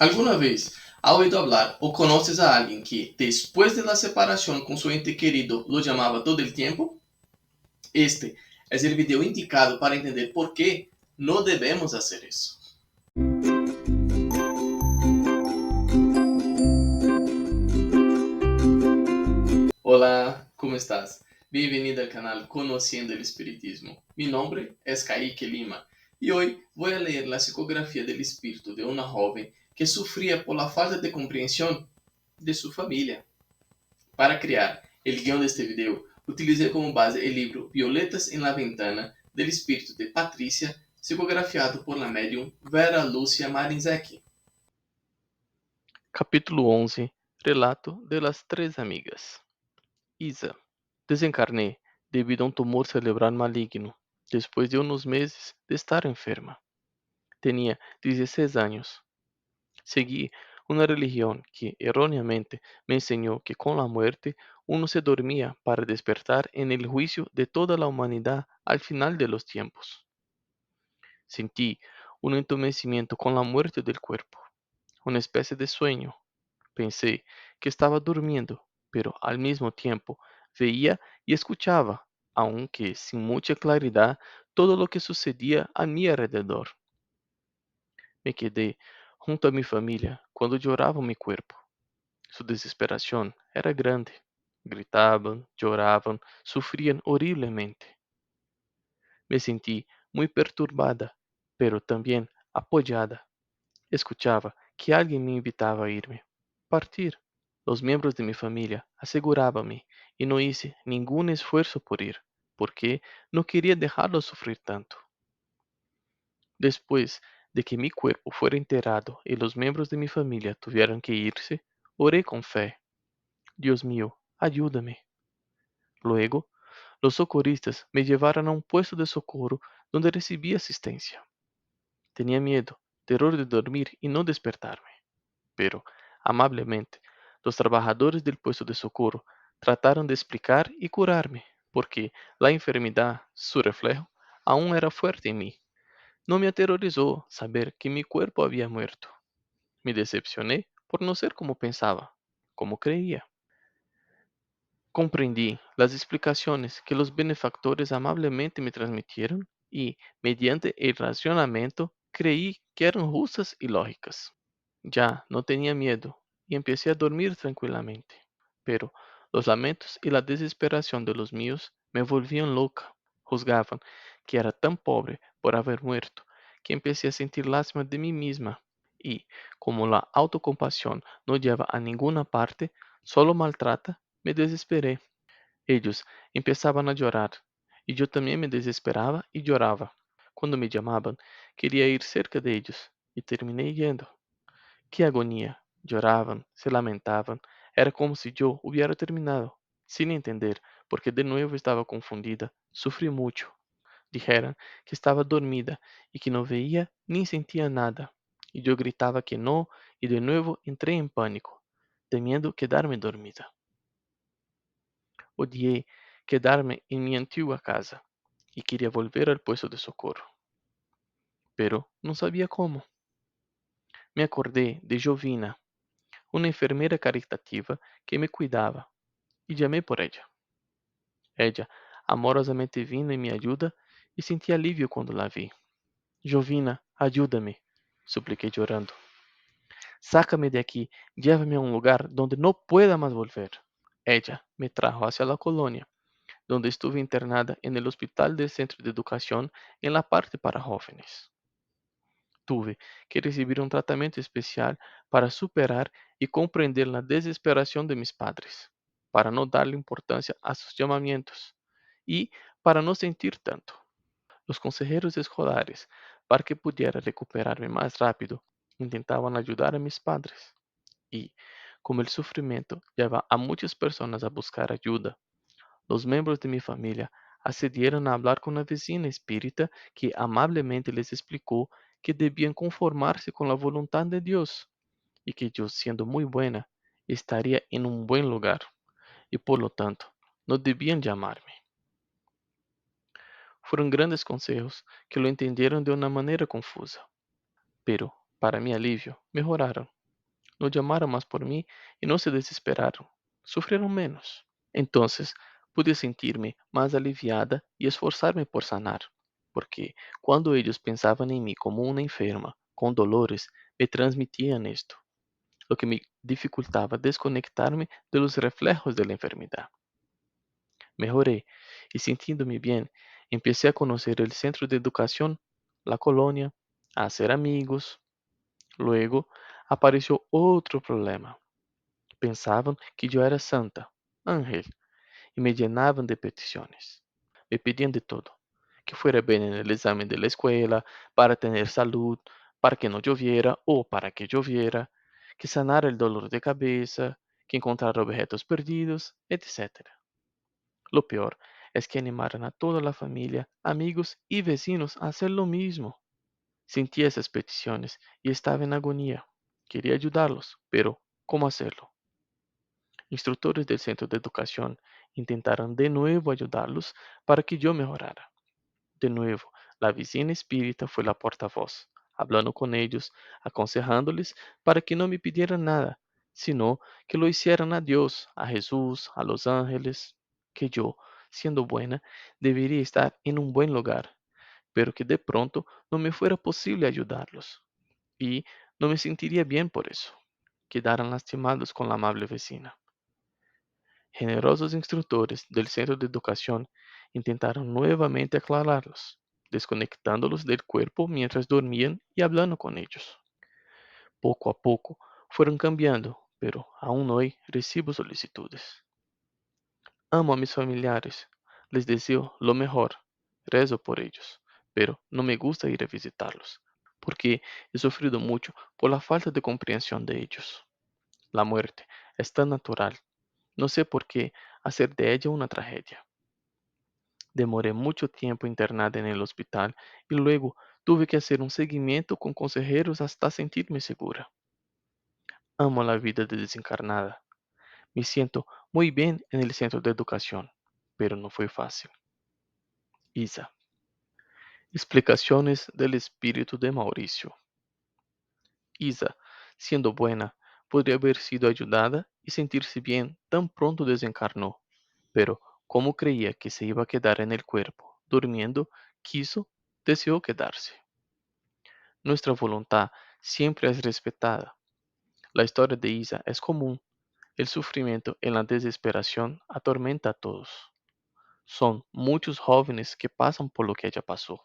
¿Alguna vez ha oído hablar o conoces a alguien que, después de la separación con su ente querido, lo llamaba todo el tiempo? Este es el video indicado para entender por qué no debemos hacer eso. Hola, ¿cómo estás? Bienvenido al canal Conociendo el Espiritismo. Mi nombre es Kaique Lima y hoy voy a leer la psicografía del espíritu de una joven que sufría por la falta de comprensión de su familia. Para crear el guión de este video, utilicé como base el libro Violetas en la Ventana del espíritu de Patricia, psicografiado por la medium Vera Lúcia Marinzecchi. Capítulo 11. Relato de las tres amigas. Isa. Desencarné debido a un tumor cerebral maligno, después de unos meses de estar enferma. Tenía 16 años. Seguí una religión que erróneamente me enseñó que con la muerte uno se dormía para despertar en el juicio de toda la humanidad al final de los tiempos. Sentí un entumecimiento con la muerte del cuerpo, una especie de sueño. Pensé que estaba durmiendo, pero al mismo tiempo veía y escuchaba, aunque sin mucha claridad, todo lo que sucedía a mi alrededor. Me quedé junto a mi familia cuando lloraba mi cuerpo. Su desesperación era grande. Gritaban, lloraban, sufrían horriblemente. Me sentí muy perturbada, pero también apoyada. Escuchaba que alguien me invitaba a irme, partir. Los miembros de mi familia asegurábanme y no hice ningún esfuerzo por ir, porque no quería dejarlos sufrir tanto. Después de que mi cuerpo fuera enterrado y los miembros de mi familia tuvieran que irse, oré con fe. Dios mío, ayúdame. Luego, los socorristas me llevaron a un puesto de socorro donde recibí asistencia. Tenía miedo, terror de dormir y no despertarme. Pero, amablemente, los trabajadores del puesto de socorro trataron de explicar y curarme, porque la enfermedad, su reflejo, aún era fuerte en mí. No me aterrorizó saber que mi cuerpo había muerto. Me decepcioné por no ser como pensaba, como creía. Comprendí las explicaciones que los benefactores amablemente me transmitieron y, mediante el racionamiento, creí que eran justas y lógicas. Ya no tenía miedo y empecé a dormir tranquilamente. Pero los lamentos y la desesperación de los míos me volvían loca. Juzgaban que era tan pobre por haber muerto que empecé a sentir lástima de mí misma. Y, como la autocompasión no lleva a ninguna parte, solo maltrata, me desesperé. Ellos empezaban a llorar y yo también me desesperaba y lloraba. Cuando me llamaban, quería ir cerca de ellos y terminé yendo. Qué agonía. Lloraban, se lamentaban. Era como si yo hubiera terminado, sin entender, porque de nuevo estaba confundida. Sufrí mucho. Dijeron que estaba dormida y que no veía ni sentía nada. Y yo gritaba que no, y de nuevo entré en pánico, temiendo quedarme dormida. Odié quedarme en mi antigua casa y quería volver al puesto de socorro, pero no sabía cómo. Me acordé de Jovina, una enfermera caritativa que me cuidaba, y llamé por ella. Ella amorosamente vino en mi ayuda y sentí alivio cuando la vi. Jovina, ayúdame, supliqué llorando. Sácame de aquí, llévame a un lugar donde no pueda más volver. Ella me trajo hacia la colonia, donde estuve internada en el hospital del centro de educación en la parte para jóvenes. Tuve que recibir un tratamiento especial para superar y comprender la desesperación de mis padres, para no darle importancia a sus llamamientos y para no sentir tanto. Los consejeros escolares, para que pudiera recuperarme más rápido, intentaban ayudar a mis padres y, como el sufrimiento lleva a muchas personas a buscar ayuda, los miembros de mi familia accedieron a hablar con una vecina espírita que amablemente les explicó que debían conformarse con la voluntad de Dios y que yo, siendo muy buena, estaría en un buen lugar y por lo tanto no debían llamarme. Fueron grandes consejos que lo entendieron de una manera confusa, pero Para mi alivio, mejoraron, no llamaron más por mí y no se desesperaron, sufrieron menos. Entonces pude sentirme más aliviada y esforzarme por sanar, porque cuando ellos pensaban en mí como una enferma, con dolores, me transmitían esto, lo que me dificultaba desconectarme de los reflejos de la enfermedad. Mejoré y sintiéndome bien, empecé a conocer el centro de educación, la colonia, a hacer amigos. Luego apareció otro problema. Pensaban que yo era santa, ángel, y me llenaban de peticiones. Me pedían de todo, que fuera bien en el examen de la escuela, para tener salud, para que no lloviera o para que lloviera, que sanara el dolor de cabeza, que encontrara objetos perdidos, etcétera. Lo peor es que animaran a toda la familia, amigos y vecinos a hacer lo mismo. Sentía esas peticiones y estaba en agonía. Quería ayudarlos, pero ¿cómo hacerlo? Instructores del centro de educación intentaron de nuevo ayudarlos para que yo mejorara. De nuevo, la vecina espírita fue la portavoz, hablando con ellos, aconsejándoles para que no me pidieran nada, sino que lo hicieran a Dios, a Jesús, a los ángeles, que yo, siendo buena, debería estar en un buen lugar, pero que de pronto no me fuera posible ayudarlos, y no me sentiría bien por eso. Quedaran lastimados con la amable vecina. Generosos instructores del centro de educación intentaron nuevamente aclararlos, desconectándolos del cuerpo mientras dormían y hablando con ellos. Poco a poco fueron cambiando, pero aún hoy recibo solicitudes. Amo a mis familiares, les deseo lo mejor, rezo por ellos, pero no me gusta ir a visitarlos, porque he sufrido mucho por la falta de comprensión de ellos. La muerte es tan natural, no sé por qué hacer de ella una tragedia. Demoré mucho tiempo internada en el hospital y luego tuve que hacer un seguimiento con consejeros hasta sentirme segura. Amo la vida de desencarnada. Me siento muy bien en el centro de educación, pero no fue fácil. Isa. Explicaciones del espíritu de Mauricio. Isa, siendo buena, podría haber sido ayudada y sentirse bien tan pronto desencarnó, pero como creía que se iba a quedar en el cuerpo, durmiendo, deseó quedarse. Nuestra voluntad siempre es respetada. La historia de Isa es común. El sufrimiento en la desesperación atormenta a todos. Son muchos jóvenes que pasan por lo que ella pasó.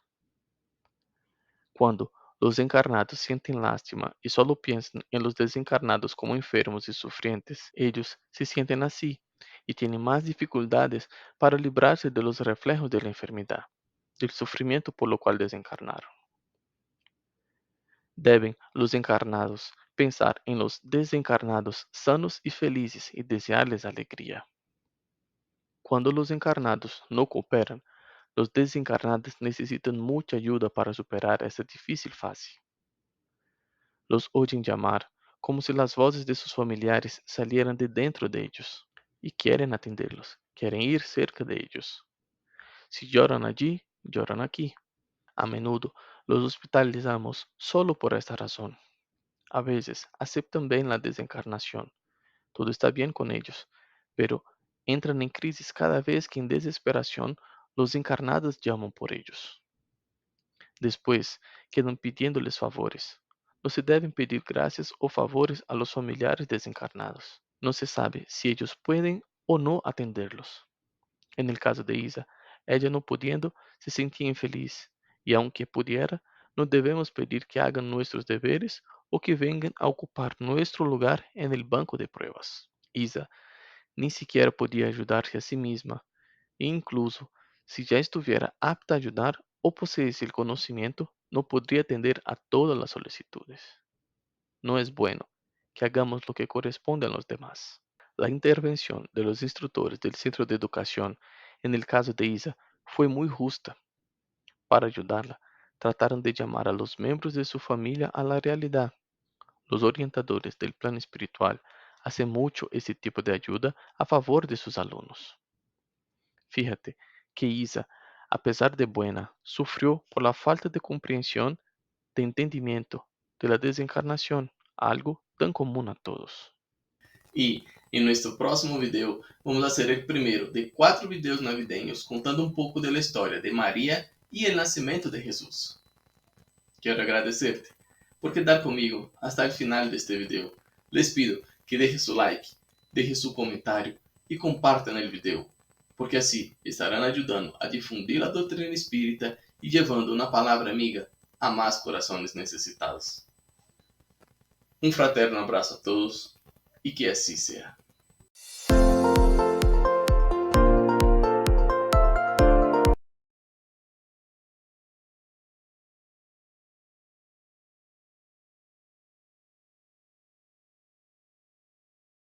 Cuando los encarnados sienten lástima y solo piensan en los desencarnados como enfermos y sufrientes, ellos se sienten así y tienen más dificultades para librarse de los reflejos de la enfermedad, del sufrimiento por lo cual desencarnaron. Deben los encarnados pensar en los desencarnados sanos y felices y desearles alegría. Cuando los encarnados no cooperan, los desencarnados necesitan mucha ayuda para superar esta difícil fase. Los oyen llamar como si las voces de sus familiares salieran de dentro de ellos y quieren atenderlos, quieren ir cerca de ellos. Si lloran allí, lloran aquí. A menudo los hospitalizamos solo por esta razón. A veces aceptan bien la desencarnación, todo está bien con ellos, pero entran en crisis cada vez que en desesperación los encarnados llaman por ellos. Después quedan pidiéndoles favores. No se deben pedir gracias o favores a los familiares desencarnados. No se sabe si ellos pueden o no atenderlos. En el caso de Isa, ella no pudiendo se sentía infeliz, y aunque pudiera, no debemos pedir que hagan nuestros deberes o que vengan a ocupar nuestro lugar en el banco de pruebas. Isa ni siquiera podía ayudarse a sí misma, e incluso si ya estuviera apta a ayudar o poseyese el conocimiento, no podría atender a todas las solicitudes. No es bueno que hagamos lo que corresponde a los demás. La intervención de los instructores del centro de educación en el caso de Isa fue muy justa. Para ayudarla, trataron de llamar a los miembros de su familia a la realidad. Los orientadores del plan espiritual hacen mucho este tipo de ayuda a favor de sus alumnos. Fíjate que Isa, a pesar de buena, sufrió por la falta de comprensión, de entendimiento de la desencarnación, algo tan común a todos. Y en nuestro próximo video vamos a hacer el primero de 4 videos navideños contando un poco de la historia de María y el nacimiento de Jesús. Quiero agradecerte por quedar conmigo hasta el final de este video. Les pido que deje su like, deje su comentario y compartan el video, porque así estarán ayudando a difundir la doctrina espírita y llevando una palabra amiga a más corazones necesitados. Un fraterno abrazo a todos y que así sea.